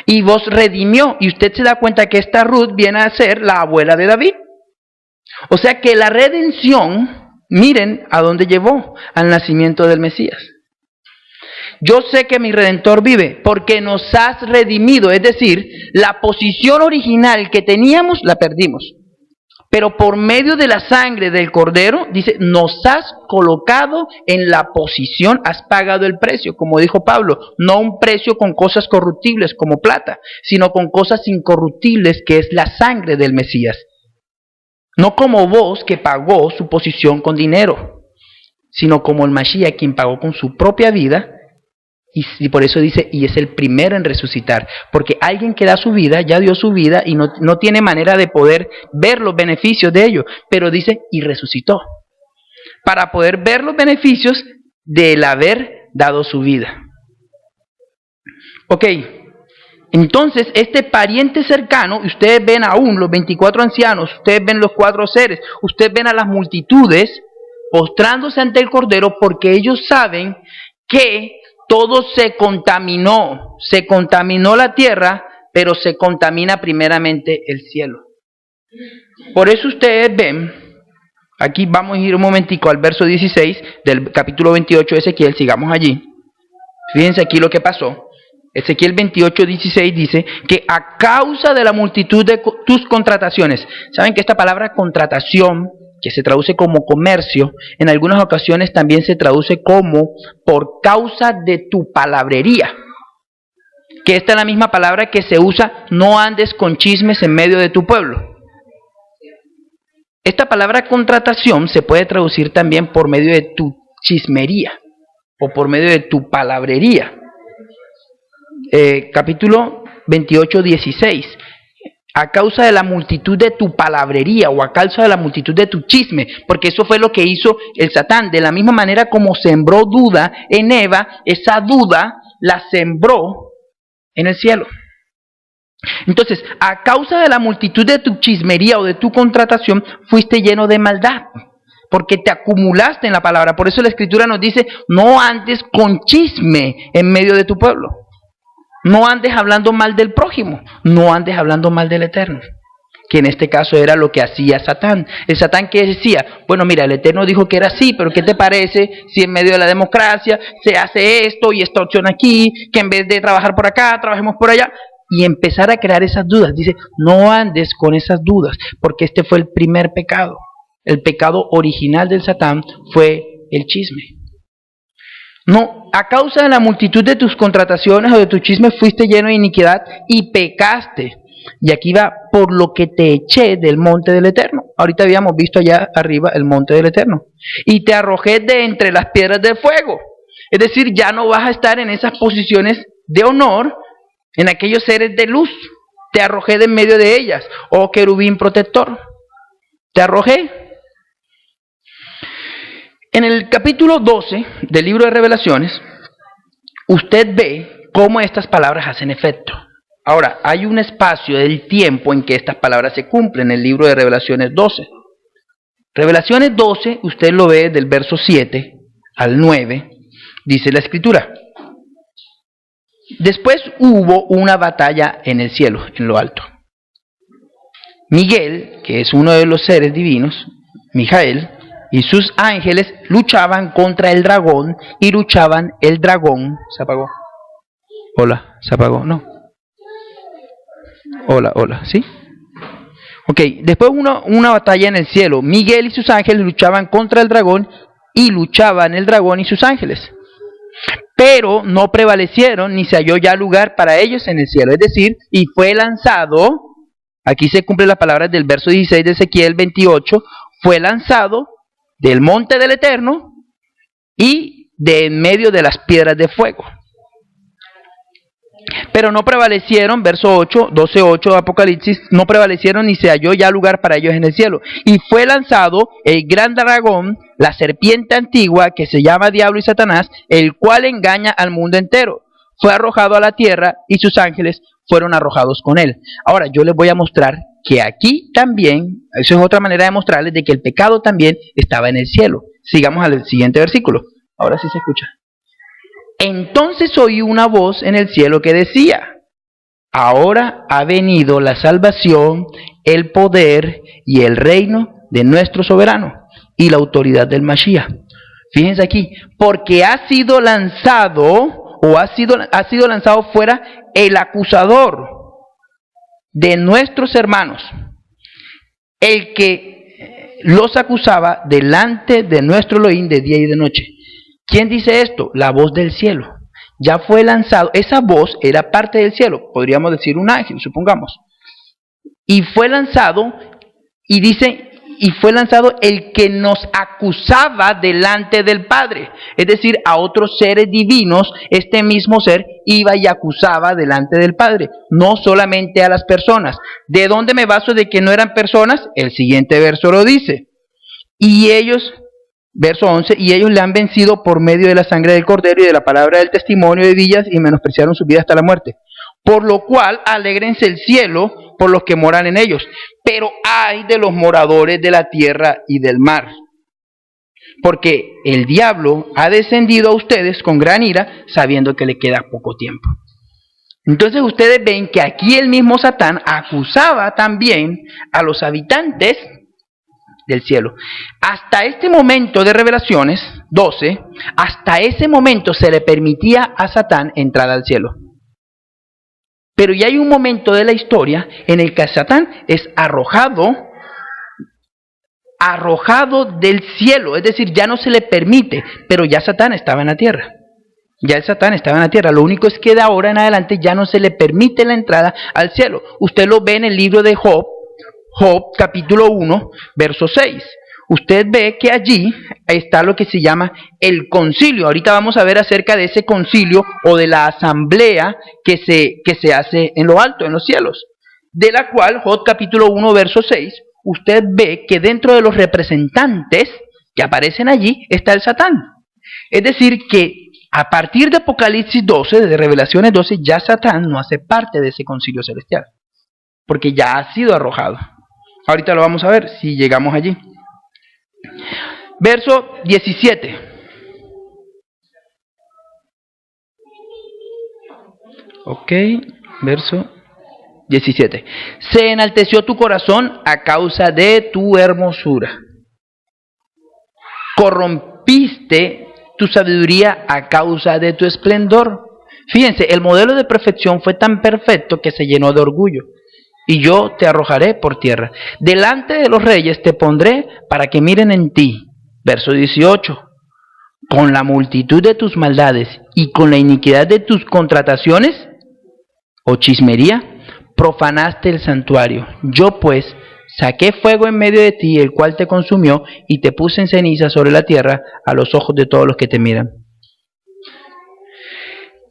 y vos redimió, y usted se da cuenta que esta Ruth viene a ser la abuela de David. O sea que la redención, miren a dónde llevó, al nacimiento del Mesías. Yo sé que mi Redentor vive porque nos has redimido, es decir, la posición original que teníamos la perdimos. Pero por medio de la sangre del Cordero, dice, nos has colocado en la posición, has pagado el precio, como dijo Pablo, no un precio con cosas corruptibles como plata, sino con cosas incorruptibles que es la sangre del Mesías. No como vos que pagó su posición con dinero, sino como el Mashiach quien pagó con su propia vida. Y por eso dice, y es el primero en resucitar, porque alguien que da su vida, ya dio su vida y no tiene manera de poder ver los beneficios de ello, pero dice, y resucitó, para poder ver los beneficios del haber dado su vida. Ok, entonces este pariente cercano, ustedes ven aún los 24 ancianos, ustedes ven los 4 seres, ustedes ven a las multitudes postrándose ante el Cordero porque ellos saben que todo se contaminó la tierra, pero se contamina primeramente el cielo. Por eso ustedes ven, aquí vamos a ir un momentico al verso 16 del capítulo 28 de Ezequiel, sigamos allí. Fíjense aquí lo que pasó. Ezequiel 28:16 dice que a causa de la multitud de tus contrataciones, ¿saben que esta palabra contratación, que se traduce como comercio, en algunas ocasiones también se traduce como por causa de tu palabrería? Que esta es la misma palabra que se usa, no andes con chismes en medio de tu pueblo. Esta palabra contratación se puede traducir también por medio de tu chismería o por medio de tu palabrería. Capítulo 28:16. A causa de la multitud de tu palabrería o a causa de la multitud de tu chisme, porque eso fue lo que hizo el Satán. De la misma manera como sembró duda en Eva, esa duda la sembró en el cielo. Entonces, a causa de la multitud de tu chismería o de tu contratación, fuiste lleno de maldad, porque te acumulaste en la palabra. Por eso la Escritura nos dice, no andes con chisme en medio de tu pueblo. No andes hablando mal del prójimo, no andes hablando mal del Eterno, que en este caso era lo que hacía Satán. El Satán que decía, bueno, mira, el Eterno dijo que era así, pero ¿qué te parece si en medio de la democracia se hace esto y esta opción aquí, que en vez de trabajar por acá, trabajemos por allá? Y empezar a crear esas dudas. Dice, no andes con esas dudas, porque este fue el primer pecado. El pecado original del Satán fue el chisme. No, a causa de la multitud de tus contrataciones o de tu chisme fuiste lleno de iniquidad y pecaste. Y aquí va, por lo que te eché del monte del Eterno. Ahorita habíamos visto allá arriba el monte del Eterno. Y te arrojé de entre las piedras de fuego. Es decir, ya no vas a estar en esas posiciones de honor, en aquellos seres de luz. Te arrojé de en medio de ellas, oh querubín protector. Te arrojé. En el capítulo 12 del libro de Revelaciones, usted ve cómo estas palabras hacen efecto. Ahora, hay un espacio del tiempo en que estas palabras se cumplen en el libro de Revelaciones 12. Revelaciones 12, usted lo ve del verso 7 al 9, dice la Escritura. Después hubo una batalla en el cielo, en lo alto. Miguel, que es uno de los seres divinos, Mijael, y sus ángeles luchaban contra el dragón y luchaban el dragón. ¿Se apagó? Hola, ¿se apagó? No. Hola, ¿sí? Ok, después una batalla en el cielo. Miguel y sus ángeles luchaban contra el dragón y luchaban el dragón y sus ángeles. Pero no prevalecieron ni se halló ya lugar para ellos en el cielo. Es decir, y fue lanzado, aquí se cumplen las palabras del verso 16 de Ezequiel 28, fue lanzado del monte del Eterno y de en medio de las piedras de fuego. Pero no prevalecieron, verso 8, 12:8 de Apocalipsis, no prevalecieron ni se halló ya lugar para ellos en el cielo. Y fue lanzado el gran dragón, la serpiente antigua, que se llama Diablo y Satanás, el cual engaña al mundo entero. Fue arrojado a la tierra y sus ángeles fueron arrojados con él. Ahora, yo les voy a mostrar que aquí también, eso es otra manera de mostrarles de que el pecado también estaba en el cielo. Sigamos al siguiente versículo. Ahora sí se escucha. Entonces oí una voz en el cielo que decía: ahora ha venido la salvación, el poder y el reino de nuestro soberano y la autoridad del Mashiach. Fíjense aquí, porque ha sido lanzado fuera el acusador de nuestros hermanos, el que los acusaba delante de nuestro Elohim de día y de noche. ¿Quién dice esto? La voz del cielo. Ya fue lanzado, esa voz era parte del cielo, podríamos decir un ángel, supongamos. Y fue lanzado, y dice, y fue lanzado el que nos acusaba delante del Padre. Es decir, a otros seres divinos, este mismo ser iba y acusaba delante del Padre, no solamente a las personas. ¿De dónde me baso de que no eran personas? El siguiente verso lo dice. Y ellos... Verso 11, y ellos le han vencido por medio de la sangre del Cordero y de la palabra del testimonio de ellas, y menospreciaron su vida hasta la muerte. Por lo cual, alégrense el cielo por los que moran en ellos. Pero ay de los moradores de la tierra y del mar. Porque el diablo ha descendido a ustedes con gran ira, sabiendo que le queda poco tiempo. Entonces ustedes ven que aquí el mismo Satán acusaba también a los habitantes del cielo. Hasta este momento de Revelaciones 12, hasta ese momento se le permitía a Satán entrar al cielo. Pero ya hay un momento de la historia en el que Satán es arrojado del cielo, es decir, ya no se le permite, pero ya Satán estaba en la tierra. Ya el Satán estaba en la tierra, lo único es que de ahora en adelante ya no se le permite la entrada al cielo. Usted lo ve en el libro de Job capítulo 1, verso 6. Usted ve que allí está lo que se llama el concilio. Ahorita vamos a ver acerca de ese concilio o de la asamblea que se hace en lo alto, en los cielos. De la cual, Job capítulo 1, verso 6, usted ve que dentro de los representantes que aparecen allí está el Satán. Es decir, que a partir de Apocalipsis 12, de Revelaciones 12, ya Satán no hace parte de ese concilio celestial, porque ya ha sido arrojado. Ahorita lo vamos a ver si llegamos allí. Verso 17. Ok, verso 17. Se enalteció tu corazón a causa de tu hermosura. Corrompiste tu sabiduría a causa de tu esplendor. Fíjense, el modelo de perfección fue tan perfecto que se llenó de orgullo. Y yo te arrojaré por tierra. Delante de los reyes te pondré para que miren en ti. Verso 18. Con la multitud de tus maldades y con la iniquidad de tus contrataciones o chismería, profanaste el santuario. Yo pues saqué fuego en medio de ti, el cual te consumió, y te puse en ceniza sobre la tierra a los ojos de todos los que te miran.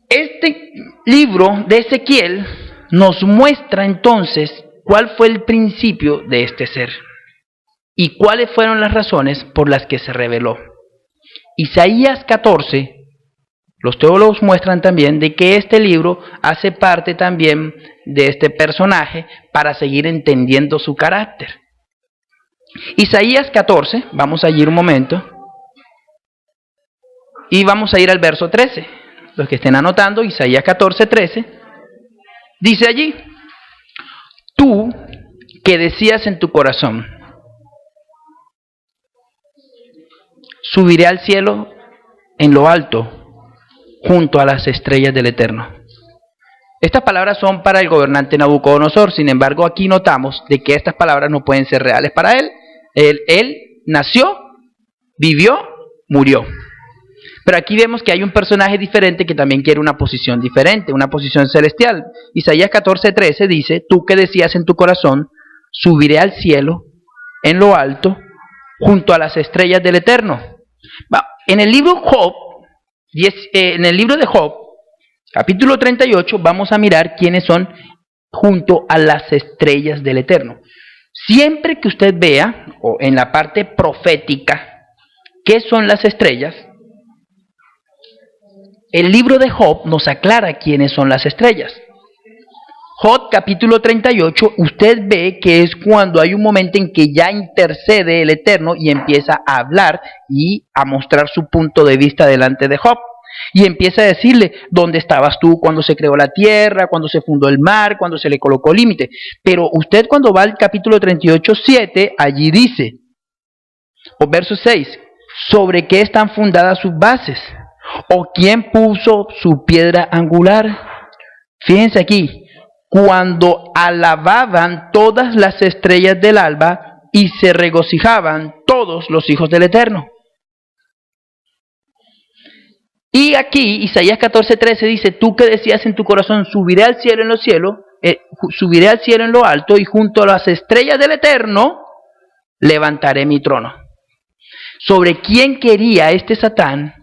Este libro de Ezequiel nos muestra entonces cuál fue el principio de este ser y cuáles fueron las razones por las que se reveló. Isaías 14, los teólogos muestran también de que este libro hace parte también de este personaje para seguir entendiendo su carácter. Isaías 14, vamos a ir un momento, y vamos a ir al verso 13. Los que estén anotando, Isaías 14, 13. Dice allí: tú que decías en tu corazón, subiré al cielo en lo alto, junto a las estrellas del Eterno. Estas palabras son para el gobernante Nabucodonosor, sin embargo aquí notamos de que estas palabras no pueden ser reales para él. Él nació, vivió, murió. Pero aquí vemos que hay un personaje diferente que también quiere una posición diferente, una posición celestial. Isaías 14:13 dice, tú que decías en tu corazón, subiré al cielo, en lo alto, junto a las estrellas del Eterno. En el libro de Job, capítulo 38, vamos a mirar quiénes son junto a las estrellas del Eterno. Siempre que usted vea, o en la parte profética, qué son las estrellas, el libro de Job nos aclara quiénes son las estrellas. Job capítulo 38, usted ve que es cuando hay un momento en que ya intercede el Eterno y empieza a hablar y a mostrar su punto de vista delante de Job. Y empieza a decirle, ¿dónde estabas tú cuando se creó la tierra, cuando se fundó el mar, cuando se le colocó límite? Pero usted cuando va al capítulo 38:7, allí dice, o verso 6, ¿sobre qué están fundadas sus bases? ¿O quién puso su piedra angular? Fíjense aquí, cuando alababan todas las estrellas del alba y se regocijaban todos los hijos del Eterno. Y aquí Isaías 14:13 dice, tú que decías en tu corazón, subiré al cielo en los cielos, subiré al cielo en lo alto y junto a las estrellas del Eterno levantaré mi trono. ¿Sobre quién quería este Satán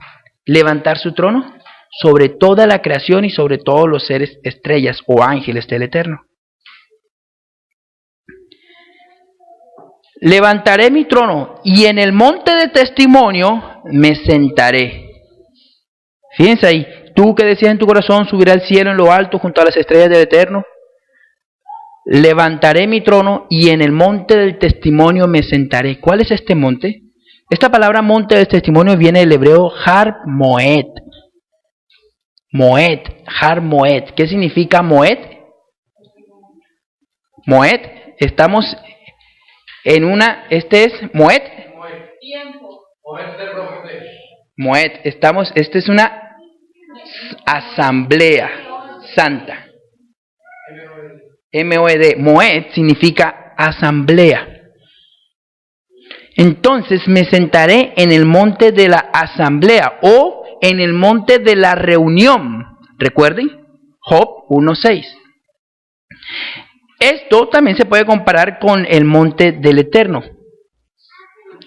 levantar su trono? Sobre toda la creación y sobre todos los seres estrellas o ángeles del Eterno. Levantaré mi trono y en el monte de testimonio me sentaré. Fíjense ahí, tú que decías en tu corazón, subiré al cielo en lo alto junto a las estrellas del Eterno. Levantaré mi trono y en el monte del testimonio me sentaré. ¿Cuál es este monte? Esta palabra monte del testimonio viene del hebreo Har Moed. Moed, Har Moed. ¿Qué significa Moed? Moed, estamos en una, este es Moed. Tiempo. Moed, estamos, esta es una asamblea santa. M-O-E-D. Moed significa asamblea. Entonces me sentaré en el monte de la asamblea o en el monte de la reunión. Recuerden, Job 1:6. Esto también se puede comparar con el monte del Eterno,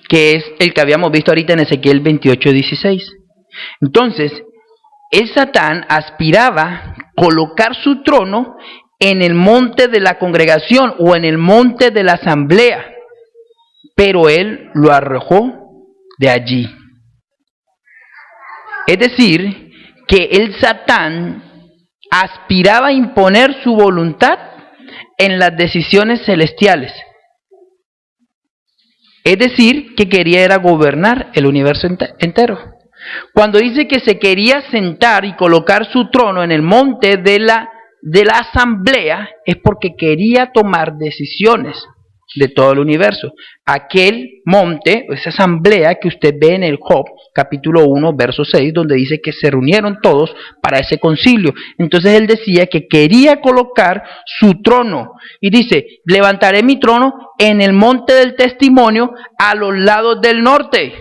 que es el que habíamos visto ahorita en Ezequiel 28:16. Entonces, el Satán aspiraba colocar su trono en el monte de la congregación o en el monte de la asamblea, pero él lo arrojó de allí. Es decir, que el Satán aspiraba a imponer su voluntad en las decisiones celestiales. Es decir, que quería era gobernar el universo entero. Cuando dice que se quería sentar y colocar su trono en el monte de la asamblea, es porque quería tomar decisiones de todo el universo. Aquel monte, esa asamblea que usted ve en el Job, capítulo 1, verso 6, donde dice que se reunieron todos para ese concilio. Entonces él decía que quería colocar su trono. Y dice, levantaré mi trono en el monte del testimonio a los lados del norte.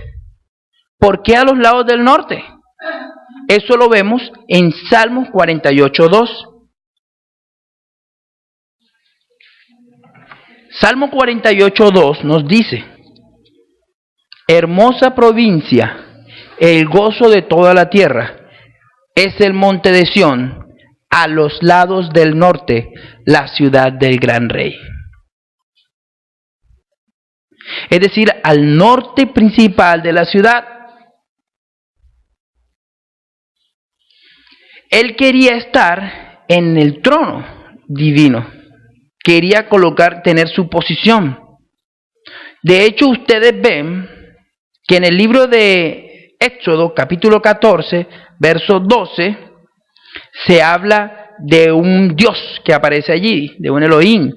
¿Por qué a los lados del norte? Eso lo vemos en Salmos 48:2. Salmo 48:2 nos dice, hermosa provincia, el gozo de toda la tierra, es el monte de Sión, a los lados del norte, la ciudad del gran rey. Es decir, al norte principal de la ciudad. Él quería estar en el trono divino. Quería tener su posición. De hecho, ustedes ven que en el libro de Éxodo, capítulo 14, verso 12, se habla de un Dios que aparece allí, de un Elohim,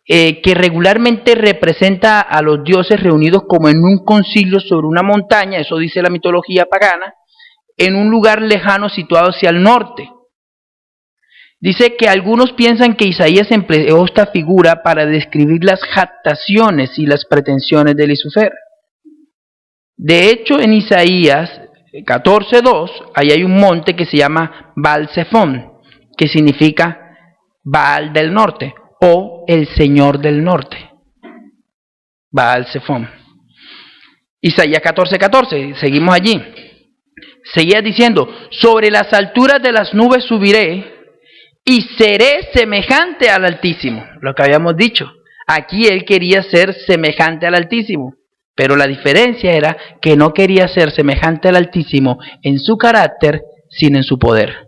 que regularmente representa a los dioses reunidos como en un concilio sobre una montaña, eso dice la mitología pagana, en un lugar lejano situado hacia el norte. Dice que algunos piensan que Isaías empleó esta figura para describir las jactaciones y las pretensiones de Lucifer. De hecho, en Isaías 14:2, ahí hay un monte que se llama Baal-Zephón, que significa Baal del norte o el Señor del norte. Baal-Zephón. Isaías 14:14, seguimos allí. Seguía diciendo, sobre las alturas de las nubes subiré y seré semejante al Altísimo. Lo que habíamos dicho. Aquí él quería ser semejante al Altísimo. Pero la diferencia era que no quería ser semejante al Altísimo en su carácter, sino en su poder.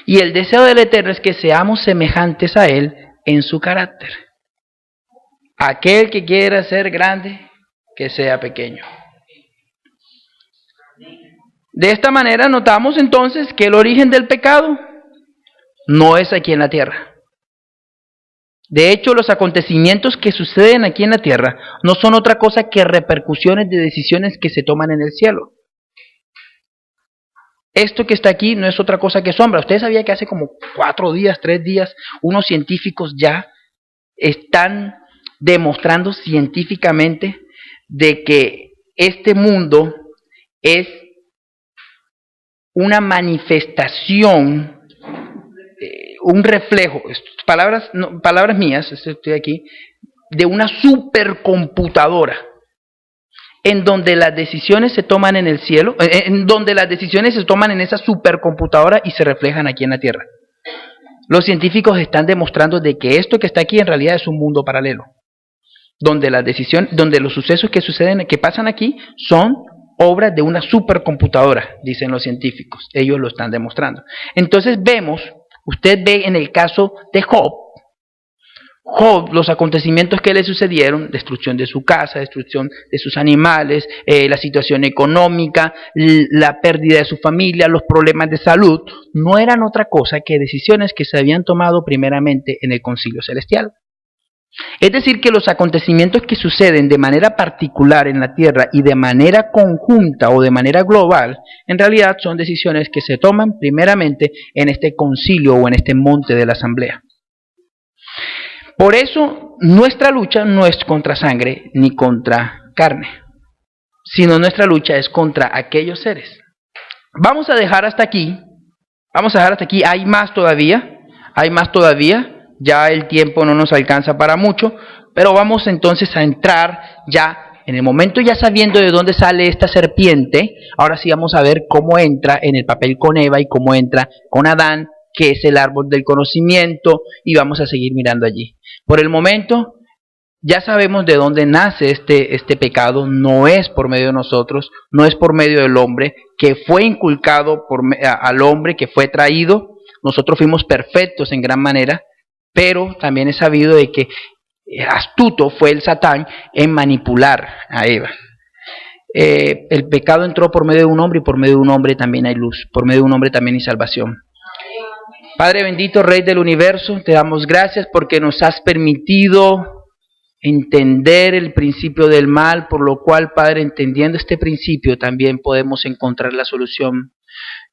Y el deseo del Eterno es que seamos semejantes a Él en su carácter. Aquel que quiera ser grande, que sea pequeño. De esta manera notamos entonces que el origen del pecado no es aquí en la tierra. De hecho, los acontecimientos que suceden aquí en la tierra no son otra cosa que repercusiones de decisiones que se toman en el cielo. Esto que está aquí no es otra cosa que sombra. Usted sabía que hace como 4 días, 3 días, unos científicos ya están demostrando científicamente de que este mundo es una manifestación, un reflejo, palabras mías, estoy aquí, de una supercomputadora, en donde las decisiones se toman en el cielo, en donde las decisiones se toman en esa supercomputadora y se reflejan aquí en la tierra. Los científicos están demostrando de que esto que está aquí en realidad es un mundo paralelo, donde los sucesos que pasan aquí son obras de una supercomputadora, dicen los científicos. Ellos lo están demostrando. Entonces usted ve en el caso de Job, los acontecimientos que le sucedieron, destrucción de su casa, destrucción de sus animales, la situación económica, la pérdida de su familia, los problemas de salud, no eran otra cosa que decisiones que se habían tomado primeramente en el concilio celestial. Es decir, que los acontecimientos que suceden de manera particular en la tierra y de manera conjunta o de manera global, en realidad son decisiones que se toman primeramente en este concilio o en este monte de la asamblea. Por eso, nuestra lucha no es contra sangre ni contra carne, sino nuestra lucha es contra aquellos seres. Vamos a dejar hasta aquí, hay más todavía, ya el tiempo no nos alcanza para mucho, pero vamos entonces a entrar ya, en el momento ya sabiendo de dónde sale esta serpiente, ahora sí vamos a ver cómo entra en el papel con Eva y cómo entra con Adán, que es el árbol del conocimiento, y vamos a seguir mirando allí. Por el momento, ya sabemos de dónde nace este pecado, no es por medio de nosotros, no es por medio del hombre, que fue inculcado al hombre, que fue traído. Nosotros fuimos perfectos en gran manera, pero también es sabido de que astuto fue el Satán en manipular a Eva. El pecado entró por medio de un hombre y por medio de un hombre también hay luz, por medio de un hombre también hay salvación. Padre bendito, Rey del universo, te damos gracias porque nos has permitido entender el principio del mal, por lo cual, Padre, entendiendo este principio también podemos encontrar la solución.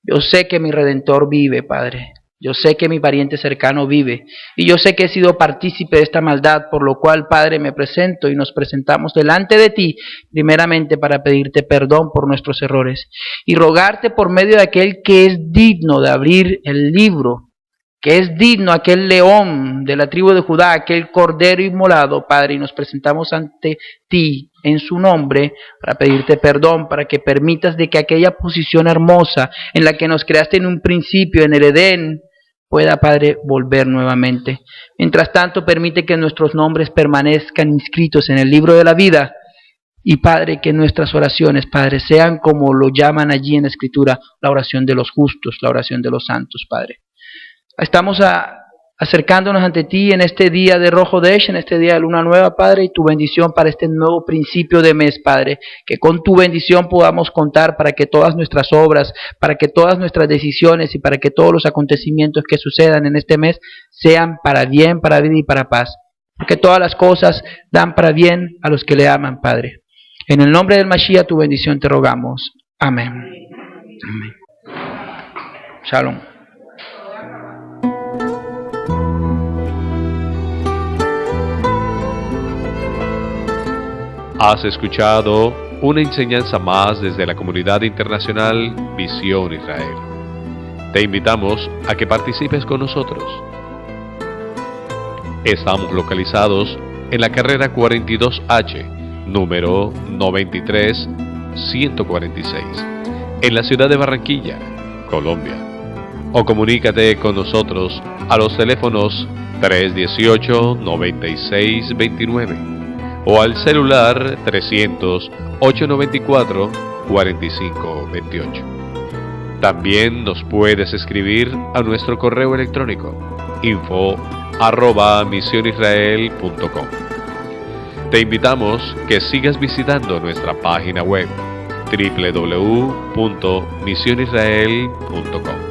Yo sé que mi Redentor vive, Padre. Yo sé que mi pariente cercano vive y yo sé que he sido partícipe de esta maldad, por lo cual, Padre, me presento y nos presentamos delante de ti, primeramente para pedirte perdón por nuestros errores y rogarte por medio de aquel que es digno de abrir el libro, que es digno aquel león de la tribu de Judá, aquel cordero inmolado, Padre, y nos presentamos ante ti en su nombre para pedirte perdón, para que permitas de que aquella posición hermosa en la que nos creaste en un principio, en el Edén, pueda, Padre, volver nuevamente. Mientras tanto, permite que nuestros nombres permanezcan inscritos en el libro de la vida y, Padre, que nuestras oraciones, Padre, sean como lo llaman allí en la Escritura, la oración de los justos, la oración de los santos, Padre. Estamos acercándonos ante ti en este día de Rosh Hodesh, en este día de luna nueva, Padre, y tu bendición para este nuevo principio de mes, Padre, que con tu bendición podamos contar para que todas nuestras obras, para que todas nuestras decisiones y para que todos los acontecimientos que sucedan en este mes sean para bien, para vida y para paz, porque todas las cosas dan para bien a los que le aman, Padre. En el nombre del Mashiach, tu bendición te rogamos. Amén. Amén. Shalom. Has escuchado una enseñanza más desde la comunidad internacional Visión Israel. Te invitamos a que participes con nosotros. Estamos localizados en la carrera 42H, número 93146, en la ciudad de Barranquilla, Colombia. O comunícate con nosotros a los teléfonos 318-9629 o al celular 300-894-4528. También nos puedes escribir a nuestro correo electrónico info@misionisrael.com. Te invitamos que sigas visitando nuestra página web www.misionisrael.com.